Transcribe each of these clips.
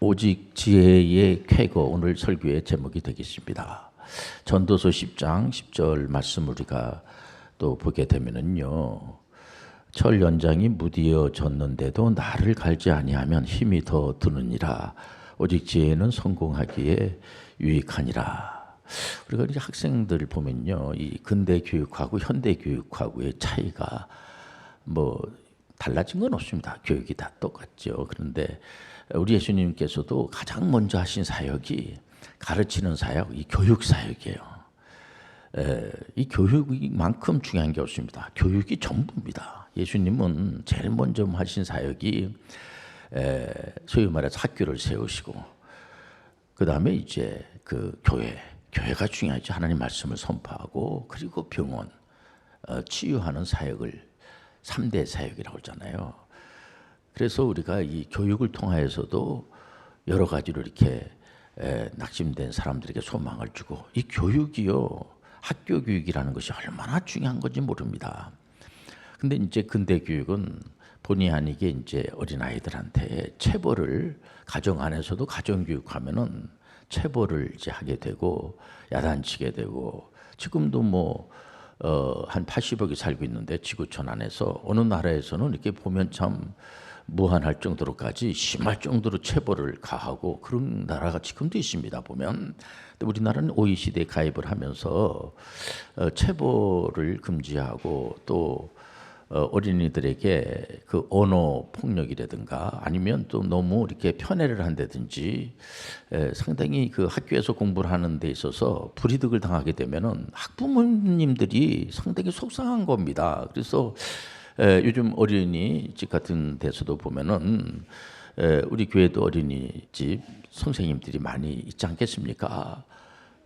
오직 지혜의 쾌거, 오늘 설교의 제목이 되겠습니다. 전도서 10장 10절 말씀 우리가 또 보게 되면은요, 철 연장이 무디어졌는데도 나를 갈지 아니하면 힘이 더 드느니라. 오직 지혜는 성공하기에 유익하니라. 우리가 이제 학생들을 보면요, 이 근대 교육하고 현대 교육하고의 차이가 뭐 달라진 건 없습니다. 교육이 다 똑같죠. 그런데 우리 예수님께서도 가장 먼저 하신 사역이 가르치는 사역, 이 교육 사역이에요. 이 교육만큼 중요한 게 없습니다. 교육이 전부입니다. 예수님은 제일 먼저 하신 사역이 소위 말해서 학교를 세우시고, 그 다음에 이제 그 교회가 중요하죠. 하나님 말씀을 선포하고, 그리고 병원, 치유하는 사역을 3대 사역이라고 하잖아요. 그래서 우리가 이 교육을 통하여서도 여러 가지로 이렇게 낙심된 사람들에게 소망을 주고, 이 교육이요, 학교 교육이라는 것이 얼마나 중요한 건지 모릅니다. 근데 이제 근대 교육은 본의 아니게 이제 어린아이들한테 체벌을, 가정 안에서도 가정 교육하면은 체벌을 이제 하게 되고 야단치게 되고, 지금도 한 80억이 살고 있는데 지구촌 안에서 어느 나라에서는 이렇게 보면 참 무한할 정도로까지 심할 정도로 체벌을 가하고 그런 나라가 지금도 있습니다. 보면 우리나라는 OECD에 가입을 하면서 체벌을 금지하고, 또 어린이들에게 그 언어 폭력이라든가 아니면 또 너무 이렇게 편애를 한다든지, 상당히 그 학교에서 공부를 하는 데 있어서 불이득을 당하게 되면은 학부모님들이 상당히 속상한 겁니다. 그래서 요즘 어린이집 같은 데서도 보면은 우리 교회도 어린이집 선생님들이 많이 있지 않겠습니까?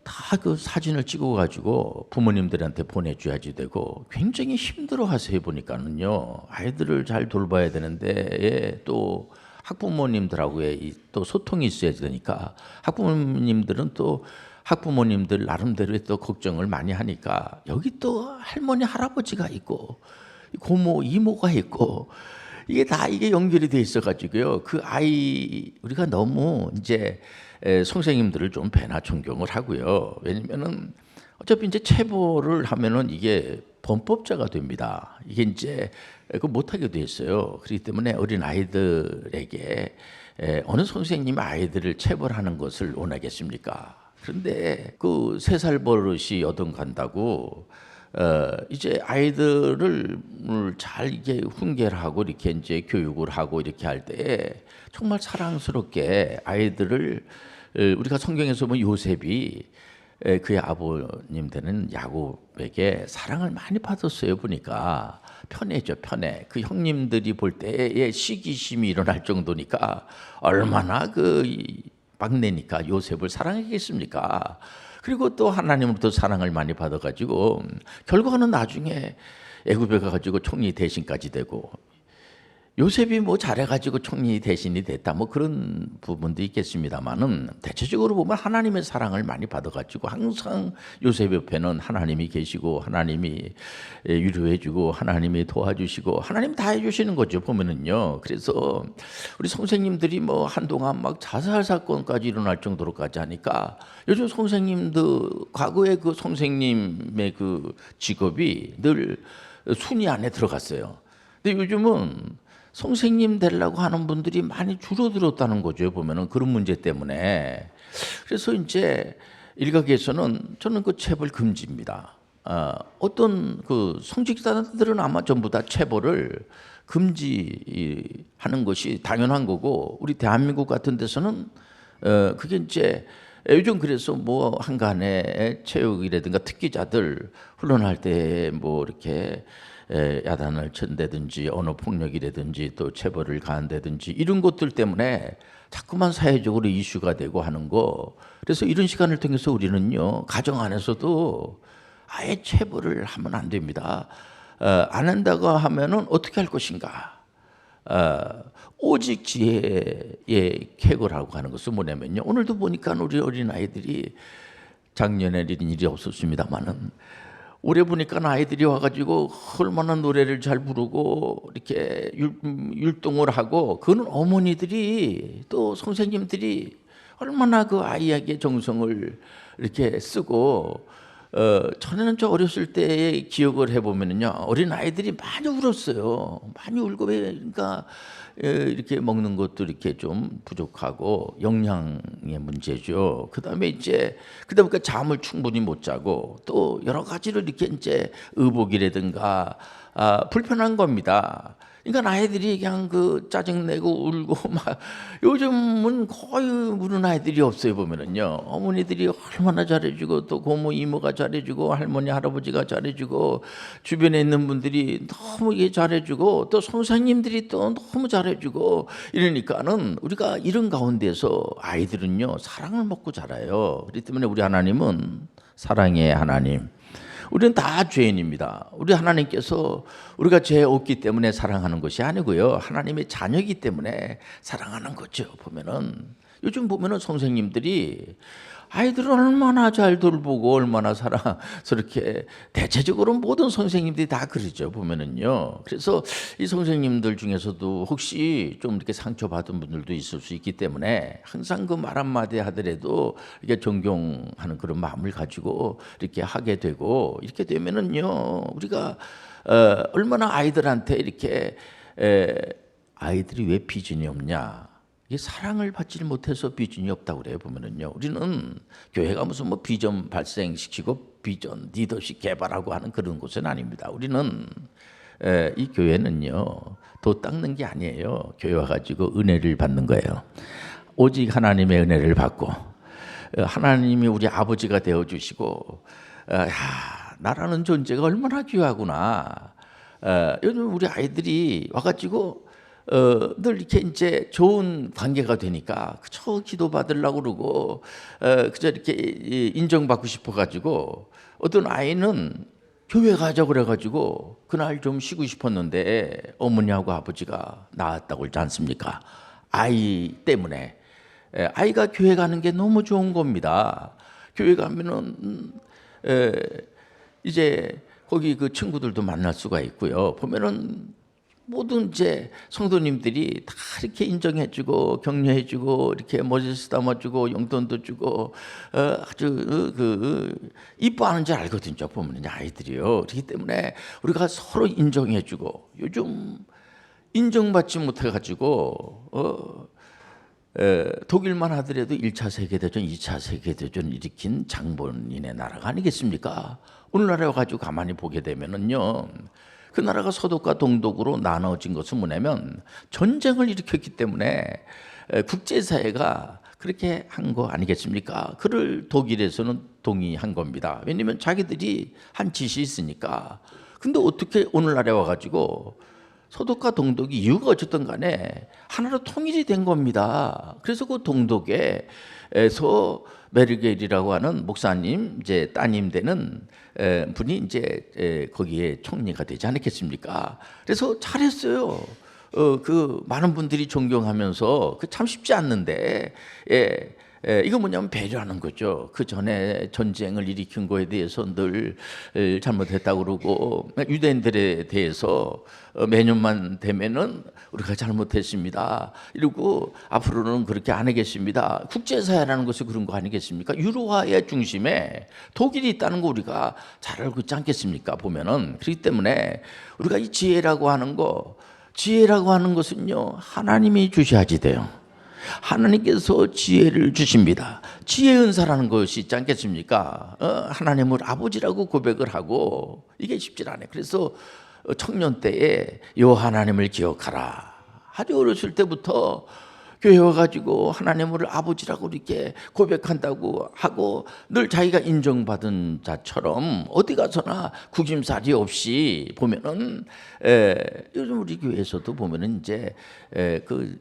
다 그 사진을 찍어 가지고 부모님들한테 보내줘야지 되고 굉장히 힘들어하세요. 보니까는요, 아이들을 잘 돌봐야 되는데 또 학부모님들하고의 또 소통이 있어야 되니까, 학부모님들은 또 학부모님들 나름대로의 또 걱정을 많이 하니까, 여기 또 할머니 할아버지가 있고 고모 이모가 있고, 이게 다 이게 연결이 돼 있어 가지고요, 그 아이 우리가 너무 이제 선생님들을 좀 배나 존경을 하고요. 왜냐면은 어차피 이제 체벌을 하면은 이게 범법자가 됩니다. 이게 이제 그 못하게 돼 있어요. 그렇기 때문에 어린 아이들에게 어느 선생님이 아이들을 체벌하는 것을 원하겠습니까? 그런데 그 3살 버릇이 여든 간다고 이제 아이들을 잘 이게 훈계하고 이렇게 이제 교육을 하고 이렇게 할 때 정말 사랑스럽게 아이들을, 우리가 성경에서 보면 요셉이 그의 아버님 되는 야곱에게 사랑을 많이 받았어요. 보니까 편애죠, 편애. 그 형님들이 볼 때에 시기심이 일어날 정도니까 얼마나 그 막내니까 요셉을 사랑했겠습니까? 그리고 또 하나님으로부터 사랑을 많이 받아가지고 결과는 나중에 애굽에 가가지고 총리 대신까지 되고, 요셉이 뭐 잘해가지고 총리 대신이 됐다 뭐 그런 부분도 있겠습니다만은, 대체적으로 보면 하나님의 사랑을 많이 받아가지고 항상 요셉 옆에는 하나님이 계시고, 하나님이 위로해주고, 하나님이 도와주시고, 하나님 다 해주시는 거죠, 보면은요. 그래서 우리 선생님들이 뭐 한동안 막 자살 사건까지 일어날 정도로까지 하니까, 요즘 선생님들, 과거에 그 선생님의 그 직업이 늘 순위 안에 들어갔어요. 근데 요즘은 선생님 되려고 하는 분들이 많이 줄어들었다는 거죠. 보면은 그런 문제 때문에. 그래서 이제 일각에서는 저는 그 체벌 금지입니다. 어떤 그 성직자들은 아마 전부 다 체벌을 금지하는 것이 당연한 거고, 우리 대한민국 같은 데서는 그게 이제 요즘 그래서 뭐 한간에 체육이라든가 특기자들 훈련할 때 뭐 이렇게 야단을 친다든지 언어 폭력이라든지 또 체벌을 가한다든지 이런 것들 때문에 자꾸만 사회적으로 이슈가 되고 하는 거. 그래서 이런 시간을 통해서 우리는요, 가정 안에서도 아예 체벌을 하면 안 됩니다. 안 한다고 하면은 어떻게 할 것인가? 오직 지혜의 쾌거라고 하는 것은 뭐냐면요, 오늘도 보니까 우리 어린 아이들이, 작년에 이런 일이 없었습니다만은 올해 보니까 아이들이 와가지고 얼마나 노래를 잘 부르고 이렇게 율동을 하고, 그는 어머니들이 또 선생님들이 얼마나 그 아이에게 정성을 이렇게 쓰고, 전에는 저 어렸을 때의 기억을 해보면요, 어린 아이들이 많이 울었어요. 많이 울고, 그러니까 이렇게 먹는 것도 이렇게 좀 부족하고 영양의 문제죠. 그다음에 이제 그러다 보니까 잠을 충분히 못 자고 또 여러 가지로 이렇게 이제 의복이라든가 불편한 겁니다. 그러니까 아이들이 그냥 그 짜증내고 울고 막, 요즘은 거의 우는 아이들이 없어요. 보면은요, 어머니들이 얼마나 잘해주고 또 고모 이모가 잘해주고 할머니 할아버지가 잘해주고 주변에 있는 분들이 너무 이게 잘해주고 또 선생님들이 또 너무 잘해주고 이러니까는 우리가 이런 가운데서 아이들은요 사랑을 먹고 자라요. 그렇기 때문에 우리 하나님은 사랑의 하나님. 우리는 다 죄인입니다. 우리 하나님께서 우리가 죄 없기 때문에 사랑하는 것이 아니고요, 하나님의 자녀이기 때문에 사랑하는 거죠. 보면은 요즘 보면은 선생님들이 아이들을 얼마나 잘 돌보고 얼마나 사랑스럽게, 대체적으로 모든 선생님들이 다 그러죠. 보면은요. 그래서 이 선생님들 중에서도 혹시 좀 이렇게 상처받은 분들도 있을 수 있기 때문에 항상 그 말 한마디 하더라도 이렇게 존경하는 그런 마음을 가지고 이렇게 하게 되고, 이렇게 되면은요 우리가 얼마나 아이들한테 이렇게 아이들이 왜 비전이 없냐, 이게 사랑을 받지 못해서 비전이 없다고 그래요. 보면은요, 우리는 교회가 무슨 뭐 비전 발생시키고 비전 리더십 개발하고 하는 그런 곳은 아닙니다. 우리는 이 교회는요 도 닦는 게 아니에요. 교회 와가지고 은혜를 받는 거예요. 오직 하나님의 은혜를 받고, 하나님이 우리 아버지가 되어 주시고, 나라는 존재가 얼마나 귀하구나. 요즘 우리 아이들이 와가지고 늘 이렇게 이제 좋은 관계가 되니까 그저 기도 받으려고 그러고, 그저 이렇게 인정받고 싶어가지고, 어떤 아이는 교회 가자 그래가지고 그날 좀 쉬고 싶었는데 어머니하고 아버지가 나왔다고 그러지 않습니까? 아이 때문에. 아이가 교회 가는 게 너무 좋은 겁니다. 교회 가면은 이제 거기 그 친구들도 만날 수가 있고요. 보면은 모든 이제 성도님들이 다 이렇게 인정해주고 격려해주고 이렇게 머리 쓰다마주고 용돈도 주고 아주 이뻐하는 줄 알거든요. 보면 아이들이요. 그렇기 때문에 우리가 서로 인정해주고, 요즘 인정받지 못해가지고 독일만 하더라도 1차 세계대전, 2차 세계대전 일으킨 장본인의 나라가 아니겠습니까? 오늘날에 가지고 가만히 보게 되면은요, 그 나라가 서독과 동독으로 나눠진 것은 뭐냐면 전쟁을 일으켰기 때문에 국제사회가 그렇게 한 거 아니겠습니까? 그를 독일에서는 동의한 겁니다. 왜냐하면 자기들이 한 짓이 있으니까. 근데 어떻게 오늘날에 와가지고 서독과 동독이 이유가 어쨌든 간에 하나로 통일이 된 겁니다. 그래서 그 동독에서 메르겔이라고 하는 목사님 이제 따님 되는 분이 이제 거기에 총리가 되지 않았겠습니까? 그래서 잘했어요. 그 많은 분들이 존경하면서 그 참 쉽지 않는데, 이거 뭐냐면 배려하는 거죠. 그 전에 전쟁을 일으킨 거에 대해서 늘 잘못했다고 그러고, 유대인들에 대해서 매년만 되면은 우리가 잘못했습니다 이러고 앞으로는 그렇게 안 하겠습니다. 국제사회라는 것이 그런 거 아니겠습니까? 유로화의 중심에 독일이 있다는 거 우리가 잘 알고 있지 않겠습니까? 보면은. 그렇기 때문에 우리가 이 지혜라고 하는 것은요 하나님이 주셔야지 돼요. 하나님께서 지혜를 주십니다. 지혜의 은사라는 것이 있지 않겠습니까? 하나님을 아버지라고 고백을 하고, 이게 쉽지 않아요. 그래서 청년 때에 요 하나님을 기억하라. 아주 어렸을 때부터 교회 와가지고 하나님을 아버지라고 이렇게 고백한다고 하고, 늘 자기가 인정받은 자처럼 어디 가서나 구김살이 없이 보면은, 요즘 우리 교회에서도 보면은 이제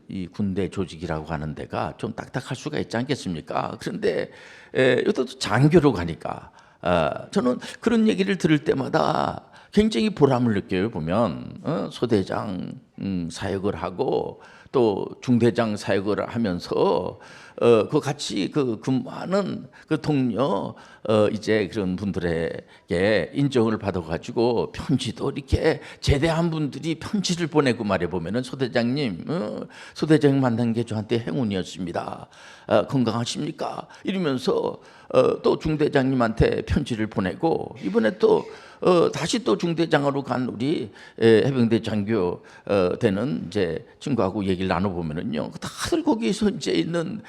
이 군대 조직이라고 하는 데가 좀 딱딱할 수가 있지 않겠습니까? 그런데 여기도 장교로 가니까 저는 그런 얘기를 들을 때마다 굉장히 보람을 느껴요. 보면 소대장 사역을 하고 또 중대장 사역을 하면서 그 같이 그 근무하는 그 동료 이제 그런 분들에게 인정을 받아가지고 편지도 이렇게 제대한 분들이 편지를 보내고 말해 보면은 소대장님, 소대장님 만난 게 저한테 행운이었습니다. 건강하십니까? 이러면서 또 중대장님한테 편지를 보내고 이번에 또 다시 또 중대장으로 간 우리 해병대 장교 되는 이제 친구하고 얘기를 나눠보면은요, 다들 거기서 이제 있는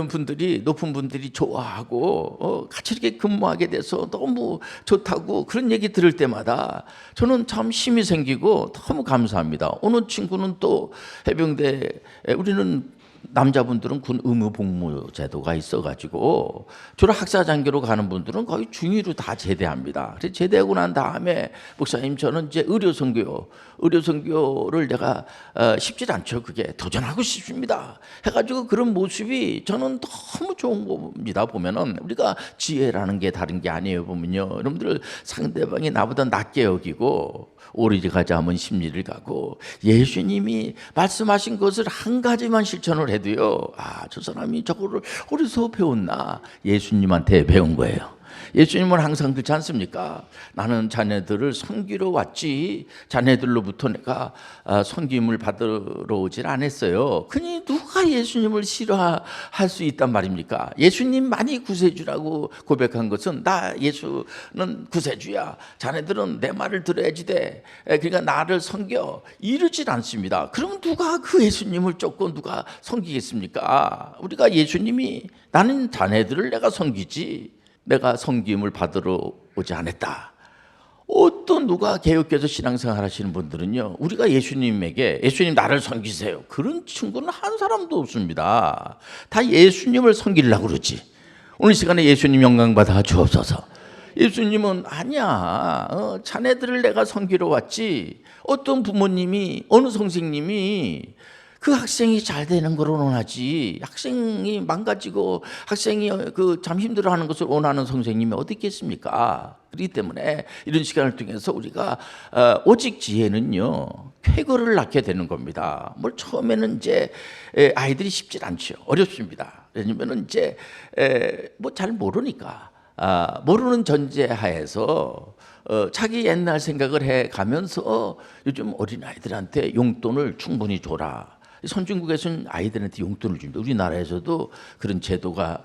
분들이 높은 분들이 좋아하고 같이 이렇게 근무하게 돼서 너무 좋다고 그런 얘기 들을 때마다 저는 참 힘이 생기고 너무 감사합니다. 어느 친구는 또 해병대 우리는 남자분들은 군 의무 복무 제도가 있어가지고 주로 학사 장교로 가는 분들은 거의 중위로 다 제대합니다. 그래서 제대하고 난 다음에 목사님 저는 이제 의료 선교를 내가 쉽지 않죠. 그게 도전하고 싶습니다. 해가지고 그런 모습이 저는 너무 좋은 겁니다. 보면은 우리가 지혜라는 게 다른 게 아니에요. 보면요, 여러분들 상대방이 나보다 낮게 여기고 오리지 가자 하면 심리를 가고 예수님이 말씀하신 것을 한 가지만 실천을 해도요, 저 사람이 저거를 어디서 배웠나? 예수님한테 배운 거예요. 예수님은 항상 그렇지 않습니까? 나는 자네들을 섬기러 왔지 자네들로부터 내가 섬김을 받으러 오질 않았어요. 그니 누가 예수님을 싫어할 수 있단 말입니까? 예수님 많이 구세주라고 고백한 것은 나 예수는 구세주야. 자네들은 내 말을 들어야지 돼. 그러니까 나를 섬겨 이러질 않습니다. 그럼 누가 그 예수님을 쫓고 누가 섬기겠습니까? 우리가 예수님이 나는 자네들을 내가 섬기지 내가 섬김을 받으러 오지 않았다. 어떤 누가 개혁교회에서 신앙생활 하시는 분들은요, 우리가 예수님에게 예수님 나를 섬기세요 그런 친구는 한 사람도 없습니다. 다 예수님을 섬기려고 그러지. 오늘 시간에 예수님 영광 받아 주옵소서. 예수님은 아니야, 자네들을 내가 섬기러 왔지. 어떤 부모님이 어느 선생님이 그 학생이 잘 되는 걸 원하지 학생이 망가지고 학생이 그 참 힘들어하는 것을 원하는 선생님이 어디 있겠습니까? 그렇기 때문에 이런 시간을 통해서 우리가 오직 지혜는요 쾌거를 낳게 되는 겁니다. 뭘 처음에는 이제 아이들이 쉽지 않죠. 어렵습니다. 왜냐면은 이제 뭐 잘 모르니까 모르는 전제하에서 자기 옛날 생각을 해 가면서 요즘 어린 아이들한테 용돈을 충분히 줘라. 선진국에서는 아이들한테 용돈을 줍니다. 우리나라에서도 그런 제도가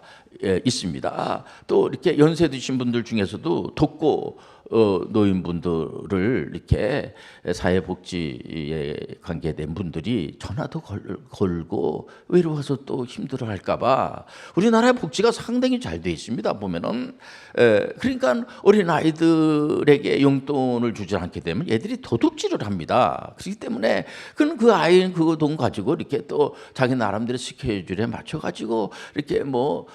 있습니다. 또 이렇게 연세 드신 분들 중에서도 돕고 노인분들을 이렇게 사회복지에 관계된 분들이 전화도 걸고 외로워서 또 힘들어할까봐 우리나라의 복지가 상당히 잘 돼 있습니다. 보면은 그러니까 어린 아이들에게 용돈을 주지 않게 되면 얘들이 도둑질을 합니다. 그렇기 때문에 그 아이는 그 돈 가지고 이렇게 또 자기 나름대로 스케줄에 맞춰가지고 이렇게 뭐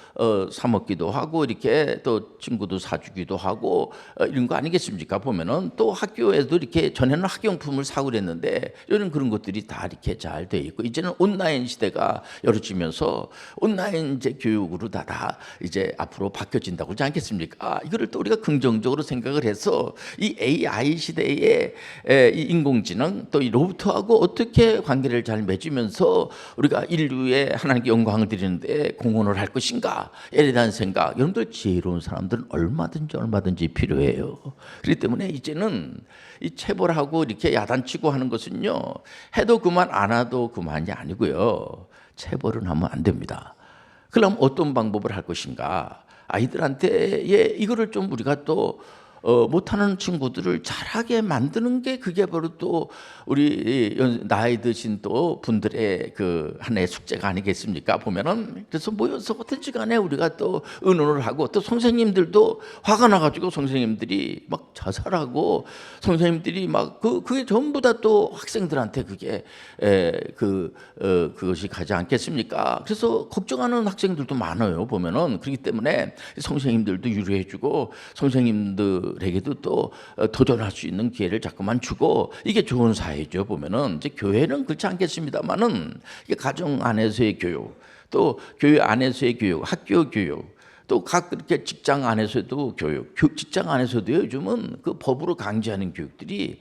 사 먹기도 하고 이렇게 또 친구도 사주기도 하고 이런 거 아니겠습니까? 보면은 또 학교에도 이렇게 전에는 학용품을 사고 그랬는데 요즘 그런 것들이 다 이렇게 잘 돼 있고 이제는 온라인 시대가 열어지면서 온라인 이제 교육으로 다 이제 앞으로 바뀌어진다고 그러지 않겠습니까? 이거를 또 우리가 긍정적으로 생각을 해서 이 AI 시대에 이 인공지능 또 이 로봇하고 어떻게 관계를 잘 맺으면서 우리가 인류에 하나님께 영광을 드리는데 공헌을 할 것인가에 대한 생각, 여러분들 지혜로운 사람들은 얼마든지 필요해요. 그렇기 때문에 이제는 이 체벌하고 이렇게 야단치고 하는 것은요 해도 그만 안 해도 그만이 아니고요 체벌은 하면 안 됩니다. 그럼 어떤 방법을 할 것인가? 아이들한테 이거를 좀 우리가 또 못하는 친구들을 잘하게 만드는 게 그게 바로 또 우리 나이 드신 또 분들의 그 하나의 숙제가 아니겠습니까? 보면은 그래서 모여서 어떤지 간에 우리가 또 의논을 하고 또 선생님들도 화가 나가지고 선생님들이 막 자살하고 선생님들이 막 그게 전부 다 또 학생들한테 그게 그것이 가지 않겠습니까? 그래서 걱정하는 학생들도 많아요. 보면은 그렇기 때문에 선생님들도 유료해주고 선생님들에게도 또 도전할 수 있는 기회를 자꾸만 주고 이게 좋은 사회죠. 보면은 이제 교회는 그렇지 않겠습니다만은 이게 가정 안에서의 교육, 또 교회 안에서의 교육, 학교 교육. 또 각 이렇게 직장 안에서도 교육, 직장 안에서도 요즘은 그 법으로 강제하는 교육들이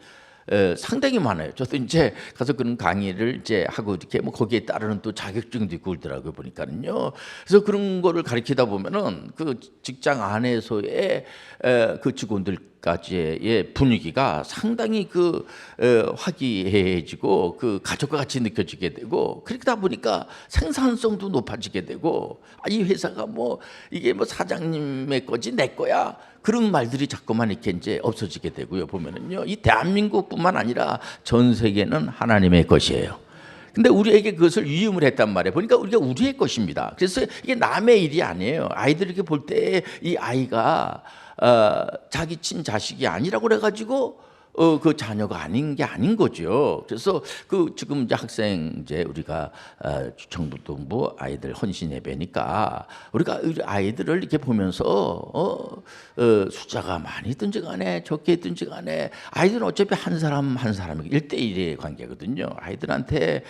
상당히 많아요. 저도 이제 가서 그런 강의를 이제 하고 이렇게 뭐 거기에 따르는 또 자격증도 있고 그러더라고요 보니까는요. 그래서 그런 거를 가르치다 보면은 그 직장 안에서의 그 직원들까지의 분위기가 상당히 그 화기애애해지고 그 가족과 같이 느껴지게 되고 그러다 보니까 생산성도 높아지게 되고 이 회사가 뭐 이게 뭐 사장님의 거지 내 거야. 그런 말들이 자꾸만 이렇게 이제 없어지게 되고요. 보면은요, 이 대한민국뿐만 아니라 전 세계는 하나님의 것이에요. 근데 우리에게 그것을 위임을 했단 말이에요. 보니까 우리가 우리의 것입니다. 그래서 이게 남의 일이 아니에요. 아이들에게 볼 때 이 아이가 자기 친자식이 아니라고 그래가지고 그 자녀가 아닌 게 아닌 거죠. 그래서 그 지금 이제 학생 이제 우리가 정부동부 아이들 헌신 예배니까 우리가 아이들을 이렇게 보면서 숫자가 많이 있든지 간에 적게 있든지 간에 아이들은 어차피 한 사람 한 사람이 1대1의 관계거든요. 아이들한테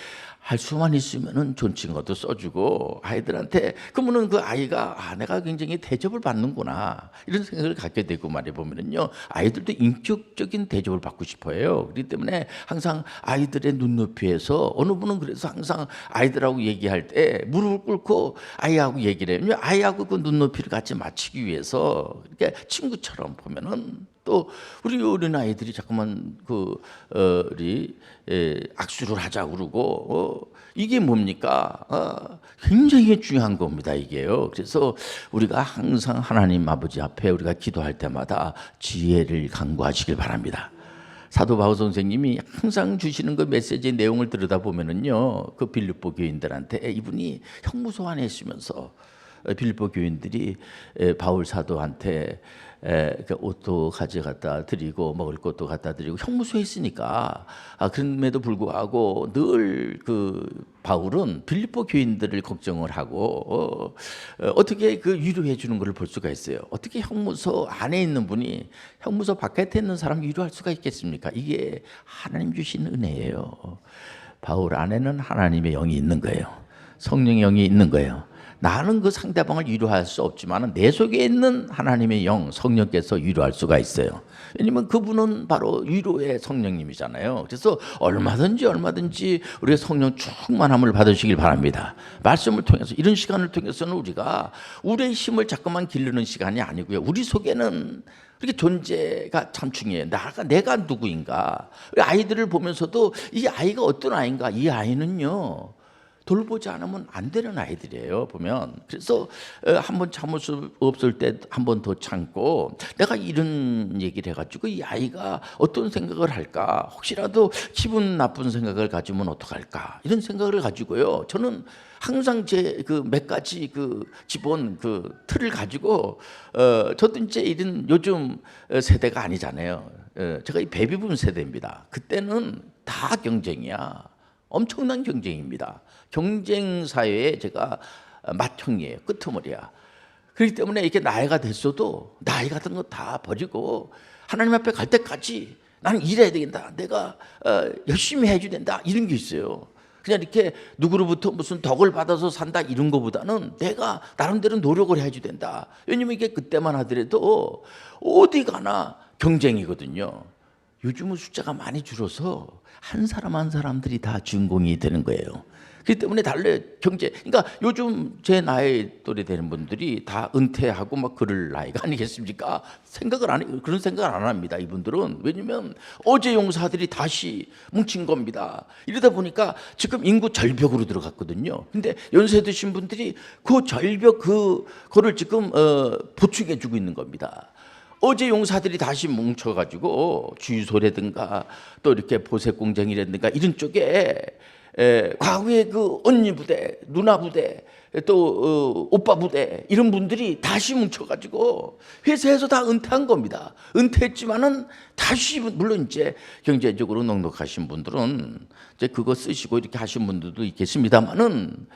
할 수만 있으면은 존칭어도 써주고 아이들한테 그러면은 그 아이가 내가 굉장히 대접을 받는구나 이런 생각을 갖게 되고 말해 보면은요 아이들도 인격적인 대접을 받고 싶어해요. 그렇기 때문에 항상 아이들의 눈높이에서 어느 분은 그래서 항상 아이들하고 얘기할 때 무릎을 ቁ꿇고 아이하고 얘기를 해요. 아이하고 그 눈높이를 같이 맞추기 위해서 이렇게 친구처럼 보면은 또 우리 어린 아이들이 자꾸만 우리 악수를 하자 그러고 이게 뭡니까? 굉장히 중요한 겁니다 이게요. 그래서 우리가 항상 하나님 아버지 앞에 우리가 기도할 때마다 지혜를 간구하시길 바랍니다. 사도 바울 선생님이 항상 주시는 그 메시지의 내용을 들여다 보면은요, 그 빌립보 교인들한테 이분이 형무소 안에 있으면서 빌립보 교인들이 바울 사도한테 옷도 가져갔다 드리고 먹을 것도 갖다 드리고 형무소에 있으니까 그럼에도 불구하고 늘 그 바울은 빌립보 교인들을 걱정을 하고 어떻게 그 위로해 주는 것을 볼 수가 있어요. 어떻게 형무소 안에 있는 분이 형무소 바깥에 있는 사람 위로할 수가 있겠습니까? 이게 하나님 주신 은혜예요. 바울 안에는 하나님의 영이 있는 거예요. 성령의 영이 있는 거예요. 나는 그 상대방을 위로할 수 없지만 내 속에 있는 하나님의 영, 성령께서 위로할 수가 있어요. 왜냐하면 그분은 바로 위로의 성령님이잖아요. 그래서 얼마든지 우리의 성령 충만함을 받으시길 바랍니다. 말씀을 통해서 이런 시간을 통해서는 우리가 우리의 힘을 자꾸만 기르는 시간이 아니고요. 우리 속에는 그렇게 존재가 참 중요해요. 내가 누구인가. 아이들을 보면서도 이 아이가 어떤 아이인가. 이 아이는요. 돌보지 않으면 안 되는 아이들이에요 보면. 그래서 한번 참을 수 없을 때 한 번 더 참고 내가 이런 얘기를 해가지고 이 아이가 어떤 생각을 할까, 혹시라도 기분 나쁜 생각을 가지면 어떡할까 이런 생각을 가지고요 저는 항상 제 그 몇 가지 그 기본 그 틀을 가지고 저도 이제 이런 요즘 세대가 아니잖아요. 제가 이 베이비붐 세대입니다. 그때는 다 경쟁이야. 엄청난 경쟁입니다. 경쟁 사회에 제가 맏형이에요. 끄트머리야. 그렇기 때문에 이렇게 나이가 됐어도 나이 같은 거 다 버리고 하나님 앞에 갈 때까지 나는 일해야 되겠다. 내가 열심히 해줘야 된다. 이런 게 있어요. 그냥 이렇게 누구로부터 무슨 덕을 받아서 산다 이런 거보다는 내가 나름대로 노력을 해줘야 된다. 왜냐면 이게 그때만 하더라도 어디 가나 경쟁이거든요. 요즘은 숫자가 많이 줄어서 한 사람 한 사람들이 다 주인공이 되는 거예요. 그렇기 때문에 달래 경제. 그러니까 요즘 제 나이 또래 되는 분들이 다 은퇴하고 막 그럴 나이가 아니겠습니까? 그런 생각을 안 합니다. 이분들은. 왜냐면 어제 용사들이 다시 뭉친 겁니다. 이러다 보니까 지금 인구 절벽으로 들어갔거든요. 근데 연세 드신 분들이 그 절벽 그거를 지금 보충해 주고 있는 겁니다. 어제 용사들이 다시 뭉쳐가지고 주유소라든가 또 이렇게 보색 공장이라든가 이런 쪽에 과거에 그 언니 부대, 누나 부대, 또 오빠 부대 이런 분들이 다시 뭉쳐가지고 회사에서 다 은퇴한 겁니다. 은퇴했지만은 다시 물론 이제 경제적으로 넉넉하신 분들은 이제 그거 쓰시고 이렇게 하신 분들도 있겠습니다만은.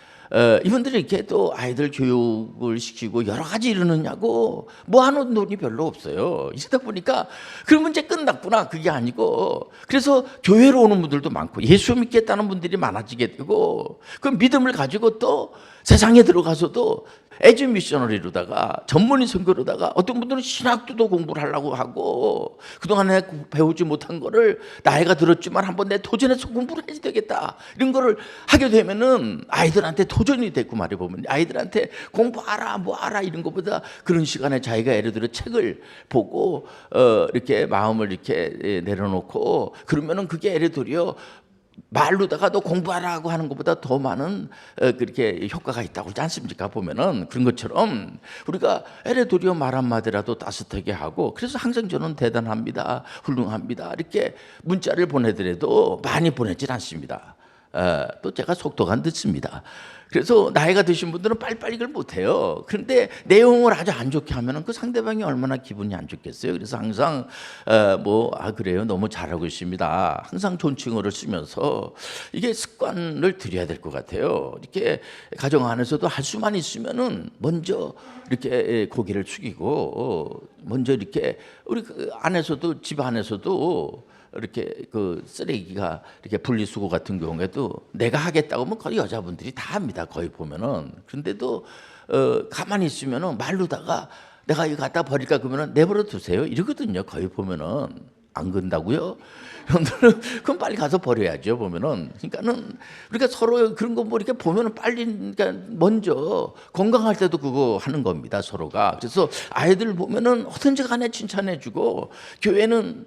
이분들이 이렇게 또 아이들 교육을 시키고 여러 가지 이러느냐고 모아놓은 돈이 별로 없어요. 이러다 보니까 그 문제 끝났구나 그게 아니고, 그래서 교회로 오는 분들도 많고 예수 믿겠다는 분들이 많아지게 되고 그 믿음을 가지고 또 세상에 들어가서도 에듀 미셔너리로다가 전문의 선교로다가 어떤 분들은 신학도 공부를 하려고 하고 그동안 내가 배우지 못한 거를 나이가 들었지만 한번 내 도전해서 공부를 해야 되겠다 이런 거를 하게 되면은 아이들한테 도전이 됐고 말해보면 아이들한테 공부하라 뭐 하라 이런 것보다 그런 시간에 자기가 예를 들어 책을 보고 이렇게 마음을 이렇게 내려놓고 그러면은 그게 예를 들어 말로다가 너 공부하라고 하는 것보다 더 많은 그렇게 효과가 있다고 그러지 않습니까? 보면은 그런 것처럼 우리가 에레도리오 말 한마디라도 따뜻하게 하고 그래서 항상 저는 대단합니다, 훌륭합니다 이렇게 문자를 보내더라도 많이 보내질 않습니다. 또 제가 속도가 늦습니다. 그래서 나이가 드신 분들은 빨리빨리 이걸 못해요. 그런데 내용을 아주 안 좋게 하면 그 상대방이 얼마나 기분이 안 좋겠어요. 그래서 항상 그래요 너무 잘하고 있습니다 항상 존칭어를 쓰면서 이게 습관을 들여야 될 것 같아요. 이렇게 가정 안에서도 할 수만 있으면은 먼저 이렇게 고개를 숙이고 먼저 이렇게 우리 그 안에서도 집 안에서도 이렇게 그 쓰레기가 이렇게 분리수거 같은 경우에도 내가 하겠다고 하면 거의 여자분들이 다 합니다. 거의 보면은. 그런데도 가만히 있으면은 말로다가 내가 이거 갖다 버릴까 그러면은 내버려 두세요. 이러거든요. 거의 보면은 안 건다고요? 여러분들은 그럼 빨리 가서 버려야죠. 보면은 그러니까는 우리가 서로 그런 거 뭐 이렇게 보면은 빨리 그러니까 먼저 건강할 때도 그거 하는 겁니다. 서로가. 그래서 아이들 보면은 어떤지 간에 칭찬해주고 교회는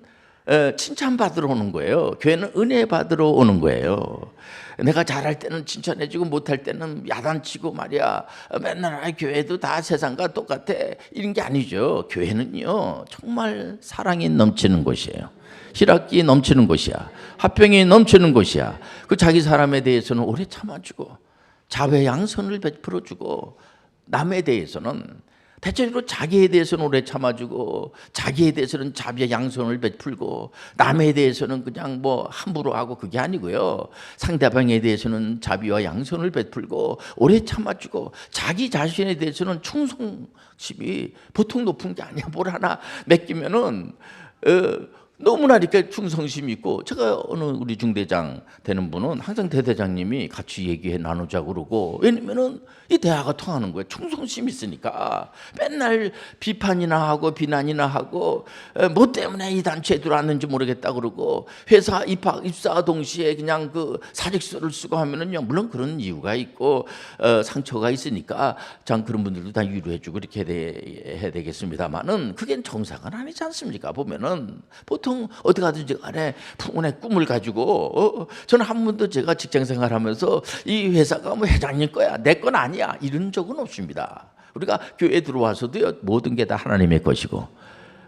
칭찬받으러 오는 거예요. 교회는 은혜 받으러 오는 거예요. 내가 잘할 때는 칭찬해주고 못할 때는 야단치고 말이야 맨날 교회도 다 세상과 똑같아 이런 게 아니죠. 교회는요 정말 사랑이 넘치는 곳이에요. 희락이 넘치는 곳이야. 화평이 넘치는 곳이야. 그 자기 사람에 대해서는 오래 참아주고 자배 양선을 베풀어주고 남에 대해서는 대체로 자기에 대해서는 오래 참아주고 자기에 대해서는 자비와 양손을 베풀고 남에 대해서는 그냥 뭐 함부로 하고 그게 아니고요. 상대방에 대해서는 자비와 양손을 베풀고 오래 참아주고 자기 자신에 대해서는 충성심이 보통 높은 게 아니야. 뭘 하나 맡기면은 너무나 이렇게 충성심이 있고 제가 어느 우리 중대장 되는 분은 항상 대대장님이 같이 얘기해 나누자고 그러고 왜냐면은 이 대화가 통하는 거예요. 충성심이 있으니까 맨날 비판이나 하고 비난이나 하고 뭐 때문에 이 단체에 들어왔는지 모르겠다 그러고 회사 입사 동시에 그냥 그 사직서를 쓰고 하면은요 물론 그런 이유가 있고 상처가 있으니까 참 그런 분들도 다 위로해주고 이렇게 해야 되겠습니다만은 그게 정상은 아니지 않습니까? 보면은 보통 어디 가든지 간에 풍운의 꿈을 가지고 저는 한 번도 제가 직장 생활하면서 이 회사가 뭐 회장님 거야 내 건 아니야 이런 적은 없습니다. 우리가 교회에 들어와서도요 모든 게 다 하나님의 것이고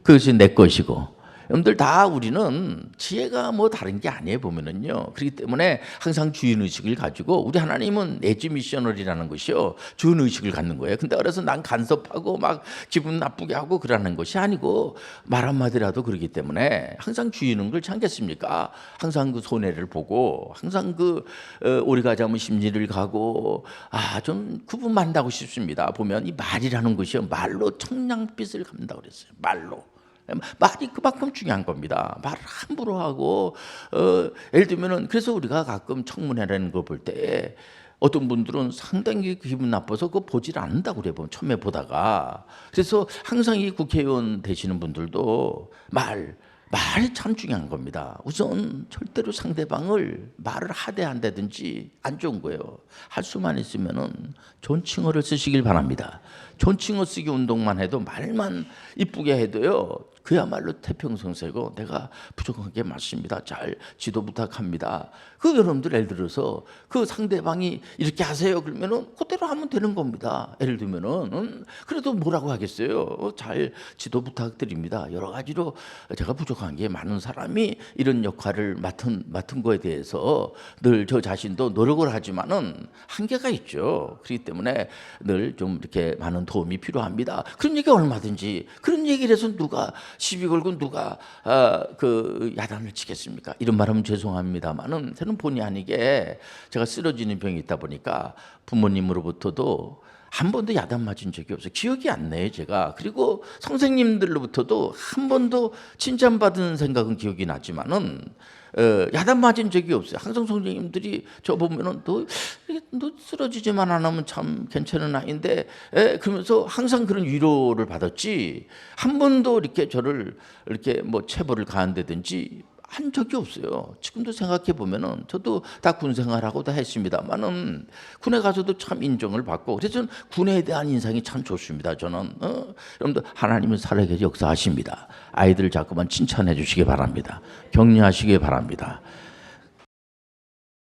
그것이 내 것이고 여러분들 다 우리는 지혜가 뭐 다른 게 아니에요 보면은요. 그렇기 때문에 항상 주인의식을 가지고 우리 하나님은 에듀 미셔널이라는 것이요 주인의식을 갖는 거예요. 근데 그래서 난 간섭하고 막 기분 나쁘게 하고 그러는 것이 아니고 말 한마디라도 그러기 때문에 항상 주인은 그렇지 않겠습니까? 항상 그 손해를 보고 항상 그 우리가 자면 심리를 가고 좀 구분만다고 싶습니다. 보면 이 말이라는 것이요 말로 청량빛을 갚는다고 그랬어요. 말이 그만큼 중요한 겁니다. 말을 함부로 하고 예를 들면은 그래서 우리가 가끔 청문회라는 거 볼 때 어떤 분들은 상당히 기분 나빠서 그거 보질 않는다고 그래요. 처음에 보다가 그래서 항상 이 국회의원 되시는 분들도 말이 참 중요한 겁니다. 우선 절대로 상대방을 말을 하대한다든지 안 좋은 거예요. 할 수만 있으면은 존칭어를 쓰시길 바랍니다. 존칭어 쓰기 운동만 해도 말만 이쁘게 해도요. 그야말로 태평성세고 내가 부족한 게 맞습니다. 잘 지도 부탁합니다. 그 여러분들 예를 들어서 그 상대방이 이렇게 하세요 그러면은 그대로 하면 되는 겁니다. 예를 들면은 그래도 뭐라고 하겠어요? 잘 지도 부탁드립니다. 여러 가지로 제가 부족한 게 많은 사람이 이런 역할을 맡은 거에 대해서 늘 저 자신도 노력을 하지만은 한계가 있죠. 그렇기 때문에 늘 좀 이렇게 많은 도움이 필요합니다. 그런 얘기 얼마든지 그런 얘기를 해서 누가 시비 걸고 누가 그 야단을 치겠습니까? 이런 말하면 죄송합니다만은 저는 본의 아니게 제가 쓰러지는 병이 있다 보니까 부모님으로부터도 한 번도 야단 맞은 적이 없어요. 기억이 안 나요, 제가. 그리고 선생님들로부터도 한 번도 칭찬받은 생각은 기억이 나지만은 야단 맞은 적이 없어요. 항상 선생님들이 저 보면은 너 쓰러지지만 안 하면 참 괜찮은 아이인데 그러면서 항상 그런 위로를 받았지 한 번도 이렇게 저를 이렇게 뭐 체벌을 가한다든지 한 적이 없어요. 지금도 생각해 보면은 저도 다 군 생활하고 다 했습니다만은 군에 가서도 참 인정을 받고 그래서 저는 군에 대한 인상이 참 좋습니다. 저는 여러분들 하나님은 살아계셔 역사하십니다. 아이들 자꾸만 칭찬해 주시기 바랍니다. 격려하시기 바랍니다.